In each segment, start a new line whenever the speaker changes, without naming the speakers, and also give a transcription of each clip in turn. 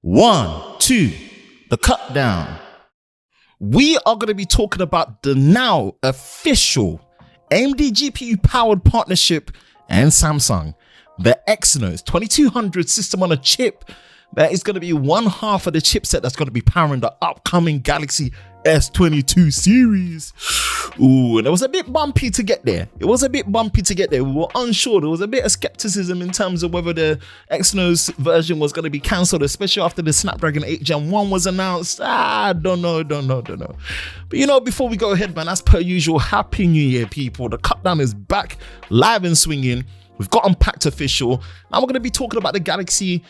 1, 2, the cut down. We are going to be talking about the now official AMD GPU powered partnership and Samsung, the Exynos 2200 system on a chip that is going to be one half of the chipset that's going to be powering the upcoming Galaxy S22 series. Ooh, and it was a bit bumpy to get there. We were unsure. There was a bit of skepticism in terms of whether the Exynos version was going to be cancelled, especially after the Snapdragon 8 Gen 1 was announced. Don't know. But before we go ahead, man, as per usual, Happy New Year, people. The cut down is back, live and swinging. We've got Unpacked official. Now we're going to be talking about the Exynos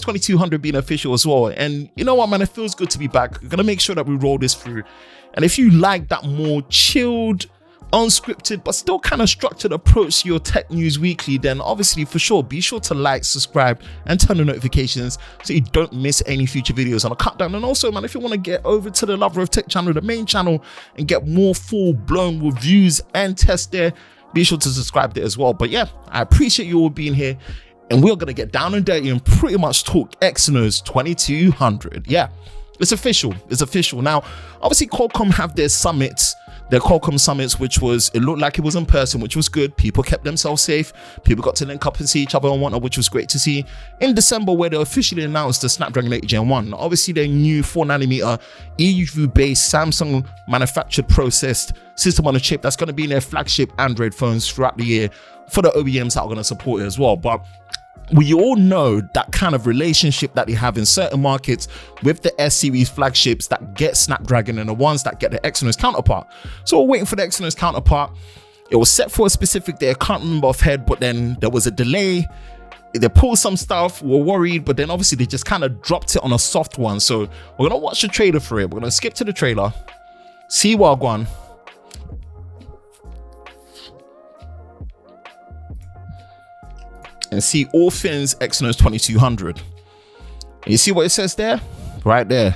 2200 being official as well. And you know what, man, it feels good to be back. We're going to make sure that we roll this through. And if you like that more chilled, unscripted, but still kind of structured approach to your tech news weekly, then obviously for sure, be sure to like, subscribe, and turn on notifications so you don't miss any future videos on the cut down. And also, man, if you want to get over to the Lover of Tech channel, the main channel, and get more full-blown reviews and tests there, be sure to subscribe there as well. But yeah, I appreciate you all being here, and we're gonna get down and dirty and pretty much talk Exynos 2200. Yeah, it's official. Now, obviously, Qualcomm have their Qualcomm summits, which it looked like it was in person, which was good. People kept themselves safe. People got to link up and see each other and whatnot, which was great to see. In December, where they officially announced the Snapdragon 8 Gen 1, obviously their new 4nm EUV-based Samsung manufactured processed system on a chip that's going to be in their flagship Android phones throughout the year for the OEMs that are going to support it as well. But we all know that kind of relationship that they have in certain markets with the S series flagships that get Snapdragon and the ones that get the Exynos counterpart. So we're waiting for the Exynos counterpart. It was set for a specific day. I can't remember offhand, but then there was a delay. They pulled some stuff, we're worried, but then obviously they just kind of dropped it on a soft one. So we're going to watch the trailer for it. We're going to skip to the trailer, see what going on, and see all things Exynos 2200. You see what it says there? Right there.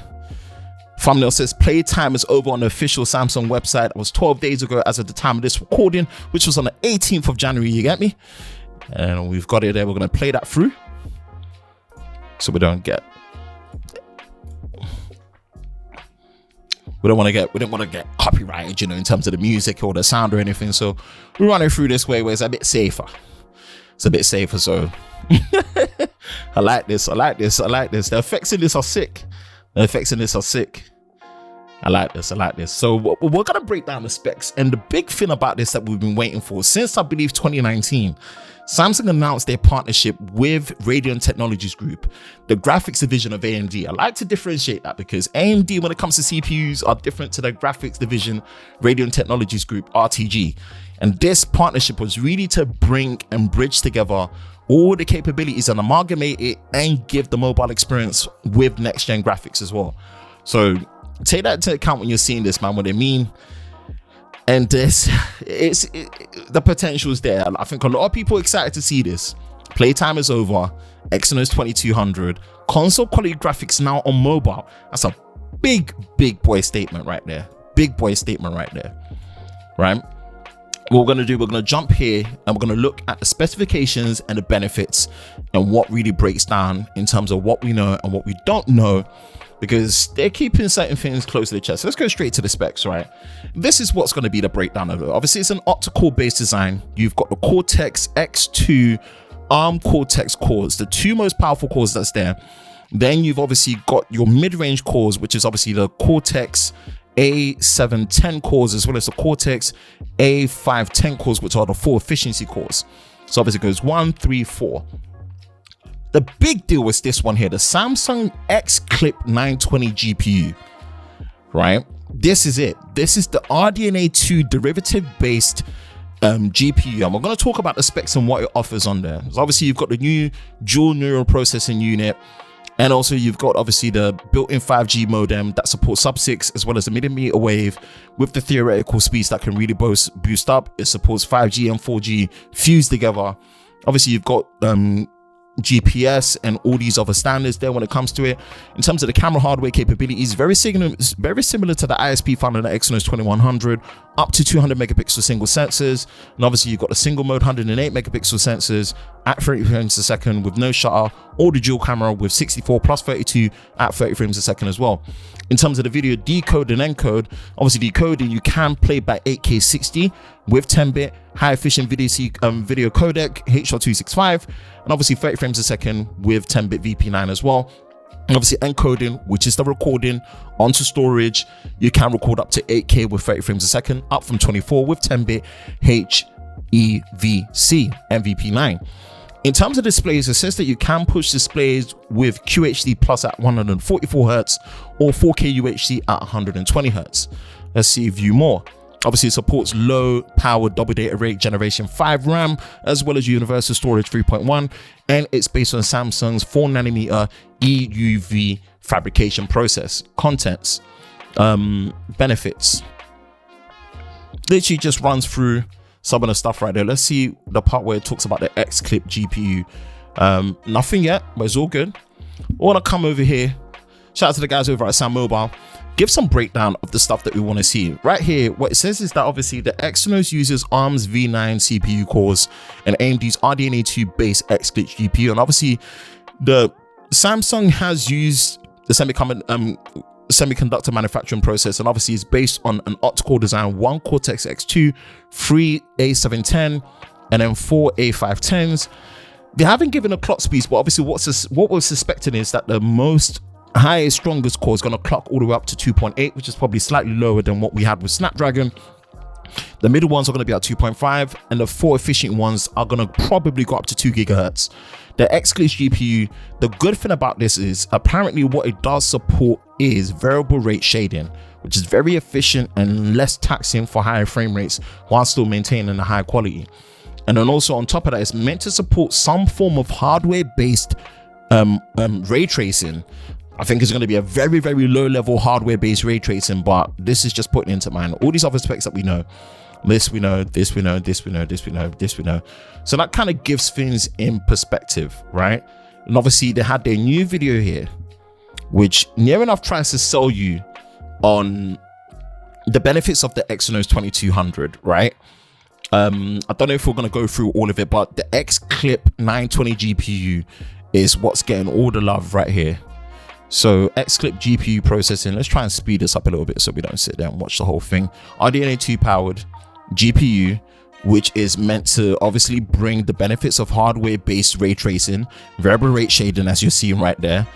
Thumbnail says playtime is over on the official Samsung website. It was 12 days ago as of the time of this recording, which was on the 18th of January, you get me? And we've got it there. We're going to play that through so we don't want to get copyrighted, in terms of the music or the sound or anything. So we're running through this way where it's a bit safer. So I like this. The effects in this are sick. I like this. So we're gonna break down the specs, and the big thing about this that we've been waiting for since I believe 2019, Samsung announced their partnership with Radeon Technologies Group, the graphics division of AMD. I like to differentiate that because AMD, when it comes to CPUs, are different to the graphics division, Radeon Technologies Group, RTG. And this partnership was really to bring and bridge together all the capabilities and amalgamate it and give the mobile experience with next-gen graphics as well. So take that into account when you're seeing this, man, what they mean. And the potential is there. I think a lot of people are excited to see this. Playtime is over. Exynos 2200. Console quality graphics now on mobile. That's a big boy statement right there. Right? What we're going to jump here and we're going to look at the specifications and the benefits and what really breaks down in terms of what we know and what we don't know, because they're keeping certain things close to the chest. Let's go straight to the specs, right? This is what's going to be the breakdown of it. Obviously, it's an octa-core based design. You've got the Cortex X2 ARM Cortex cores, the two most powerful cores that's there. Then you've obviously got your mid-range cores, which is obviously the Cortex A710 cores, as well as the Cortex A510 cores, which are the 4 efficiency cores. So obviously it goes 1, 3, 4. The big deal was this one here, the Samsung X Clip 920 GPU, right? This is it. This is the RDNA 2 derivative based GPU, and we're going to talk about the specs and what it offers on there. So obviously you've got the new dual neural processing unit. And also you've got obviously the built-in 5G modem that supports sub-6 as well as the millimeter wave with the theoretical speeds that can really boost up. It supports 5G and 4G fused together. Obviously you've got GPS and all these other standards there when it comes to it. In terms of the camera hardware capabilities, very similar to the ISP found in the Exynos 2100. up to 200 megapixel single sensors, and obviously you've got the single mode 108 megapixel sensors at 30 frames a second with no shutter, or the dual camera with 64 plus 32 at 30 frames a second as well. In terms of the video decode and encode, obviously decoding, you can play back 8K 60 with 10-bit high efficient video codec H.265, and obviously 30 frames a second with 10-bit VP9 as well. And obviously encoding, which is the recording onto storage, you can record up to 8K with 30 frames a second, up from 24 with 10-bit HEVC MVP9. In terms of displays, it says that you can push displays with QHD plus at 144 Hz or 4K UHD at 120 Hz. Let's see, view more. Obviously, it supports low power double data rate generation 5 RAM, as well as universal storage 3.1, and it's based on Samsung's 4nm EUV fabrication process. Contents, benefits, literally just runs through some of the stuff right there. Let's see the part where it talks about the X-Clip GPU. Nothing yet, but it's all good. I want to come over here. Shout out to the guys over at Sam Mobile. Give some breakdown of the stuff that we want to see. Right here, what it says is that obviously the Exynos uses ARM's V9 CPU cores and AMD's RDNA 2 base X-Clip GPU. And obviously, the Samsung has used the semiconductor manufacturing process, and obviously it's based on an octa-core design, 1 Cortex X2, 3 A710, and then 4 A510s. They haven't given a clock speed, but obviously what we're suspecting is that the highest, strongest core is going to clock all the way up to 2.8, which is probably slightly lower than what we had with Snapdragon. The middle ones are going to be at 2.5, and the 4 efficient ones are going to probably go up to 2 gigahertz. The X-Clip GPU, the good thing about this is apparently what it does support is variable rate shading, which is very efficient and less taxing for higher frame rates while still maintaining a high quality. And then also on top of that, it's meant to support some form of hardware-based ray tracing. I think it's going to be a very, very low level hardware based ray tracing, but this is just putting into mind all these other specs that we know. This we know, this we know, this we know, this we know, this we know. So that kind of gives things in perspective, right? And obviously they had their new video here, which near enough tries to sell you on the benefits of the Exynos 2200, right? I don't know if we're going to go through all of it, but the X-Clip 920 GPU is what's getting all the love right here. So X-Clip GPU processing, let's try and speed this up a little bit so we don't sit there and watch the whole thing. RDNA 2 powered GPU, which is meant to obviously bring the benefits of hardware-based ray tracing, variable rate shading, as you're seeing right there.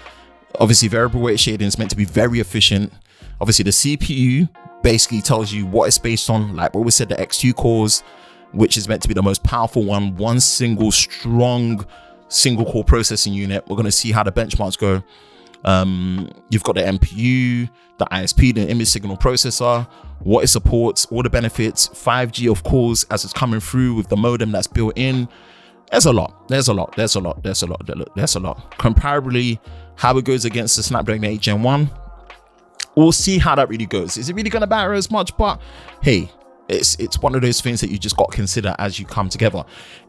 Obviously, variable rate shading is meant to be very efficient. Obviously, the CPU basically tells you what it's based on, like what we said, the X2 cores, which is meant to be the most powerful one single strong single core processing unit. We're going to see how the benchmarks go. You've got the MPU, the ISP, the image signal processor, what it supports, all the benefits, 5G of course as it's coming through with the modem that's built in. There's a lot. Comparably, how it goes against the Snapdragon 8 Gen 1, we'll see how that really goes. Is it really going to matter as much? But hey, it's one of those things that you just got to consider as you come together.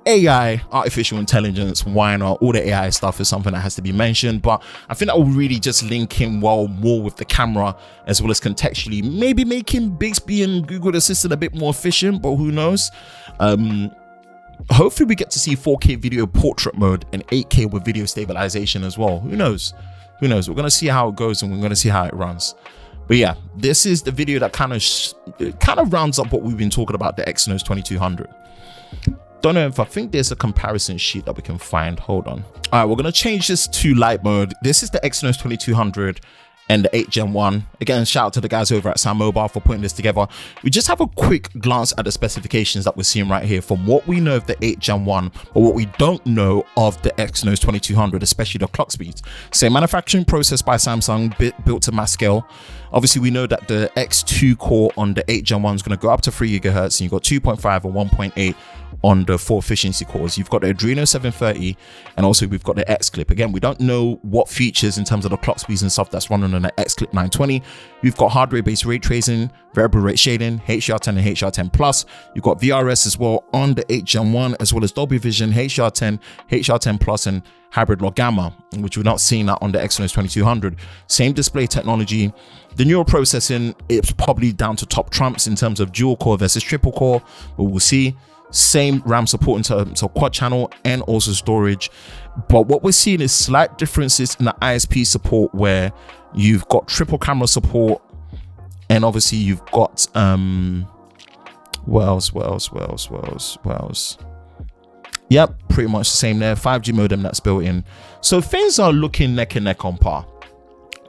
AI, artificial intelligence, why not? All the AI stuff is something that has to be mentioned, but I think that will really just link in well more with the camera, as well as contextually maybe making Bixby and Google Assistant a bit more efficient, but who knows? Hopefully we get to see 4K video portrait mode and 8K with video stabilization as well. Who knows? We're going to see how it goes, and we're going to see how it runs. But yeah, this is the video that kind of rounds up what we've been talking about, the Exynos 2200. Don't know if I think there's a comparison sheet that we can find. Hold on. All right, we're going to change this to light mode. This is the Exynos 2200 and the 8 Gen 1. Again, shout out to the guys over at Sam Mobile for putting this together. We just have a quick glance at the specifications that we're seeing right here from what we know of the 8 Gen 1, or what we don't know of the Exynos 2200, especially the clock speeds. Same manufacturing process by Samsung, built to mass scale. Obviously, we know that the X2 core on the 8 Gen 1 is going to go up to 3 gigahertz, and you've got 2.5 and 1.8 on the 4 efficiency cores. You've got the Adreno 730, and also we've got the X-Clip. Again, we don't know what features in terms of the clock speeds and stuff that's running on the X-Clip 920. We've got hardware-based ray tracing, variable rate shading, HDR10 and HDR10 Plus. You've got VRS as well on the 8 Gen 1, as well as Dolby Vision, HDR10, HDR10 Plus, and hybrid log gamma, which we're not seeing that on the Exynos 2200. Same display technology. The neural processing, it's probably down to top trumps in terms of dual core versus triple core, but we'll see. Same RAM support in terms of quad channel and also storage. But what we're seeing is slight differences in the ISP support, where you've got triple camera support, and obviously you've got what else? Yep, pretty much the same there. 5G modem that's built in. So things are looking neck and neck on par.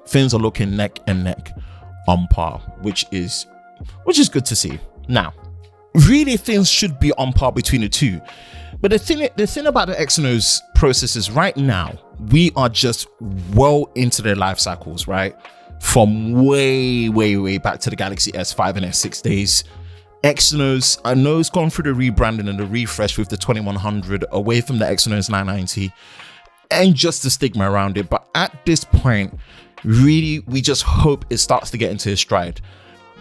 Things are looking neck and neck on par, which is good to see. Now, really, things should be on par between the two. But the thing about the Exynos processors right now, we are just well into their life cycles, right? From way back to the Galaxy S5 and S6 days. Exynos, I know it's gone through the rebranding and the refresh with the 2100 away from the Exynos 990 and just the stigma around it. But at this point, really, we just hope it starts to get into its stride.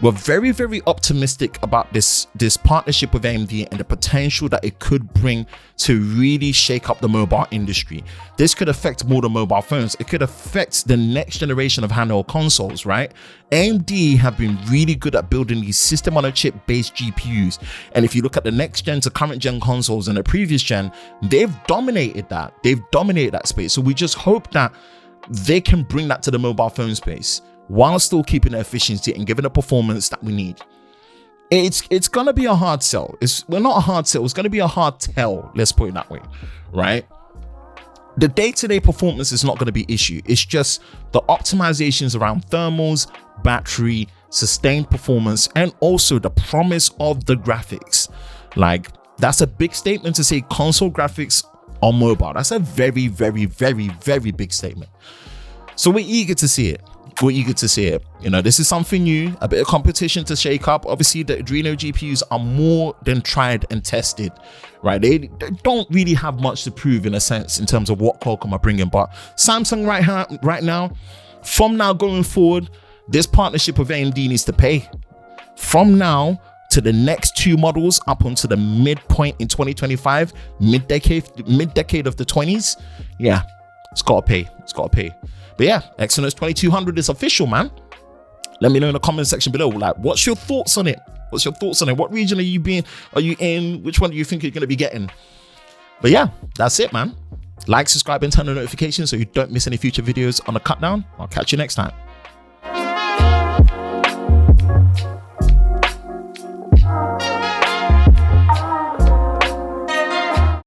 We're very optimistic about this partnership with AMD and the potential that it could bring to really shake up the mobile industry. This could affect more than mobile phones. It could affect the next generation of handheld consoles, right? AMD have been really good at building these system on a chip based GPUs. And if you look at the next gen to current gen consoles and the previous gen, they've dominated that. They've dominated that space. So we just hope that they can bring that to the mobile phone space, while still keeping the efficiency and giving the performance that we need. It's gonna be a hard sell. Not a hard sell, it's gonna be a hard tell, let's put it that way, right? The day-to-day performance is not gonna be issue. It's just the optimizations around thermals, battery, sustained performance, and also the promise of the graphics. Like, that's a big statement to say console graphics on mobile. That's a very big statement. So we're eager to see it. You know, this is something new, a bit of competition to shake up. Obviously, the Adreno GPUs are more than tried and tested, right? They don't really have much to prove in a sense in terms of what Qualcomm are bringing. But Samsung right now, from now going forward, this partnership with AMD needs to pay. From now to the next 2 models up onto the midpoint in 2025, mid-decade of the 20s, yeah, it's gotta pay. But yeah, Exynos 2200 is official, man. Let me know in the comment section below, like, what's your thoughts on it? What region are you in? Which one do you think you're going to be getting? But yeah, that's it, man. Like, subscribe, and turn on notifications so you don't miss any future videos on the cut down. I'll catch you next time.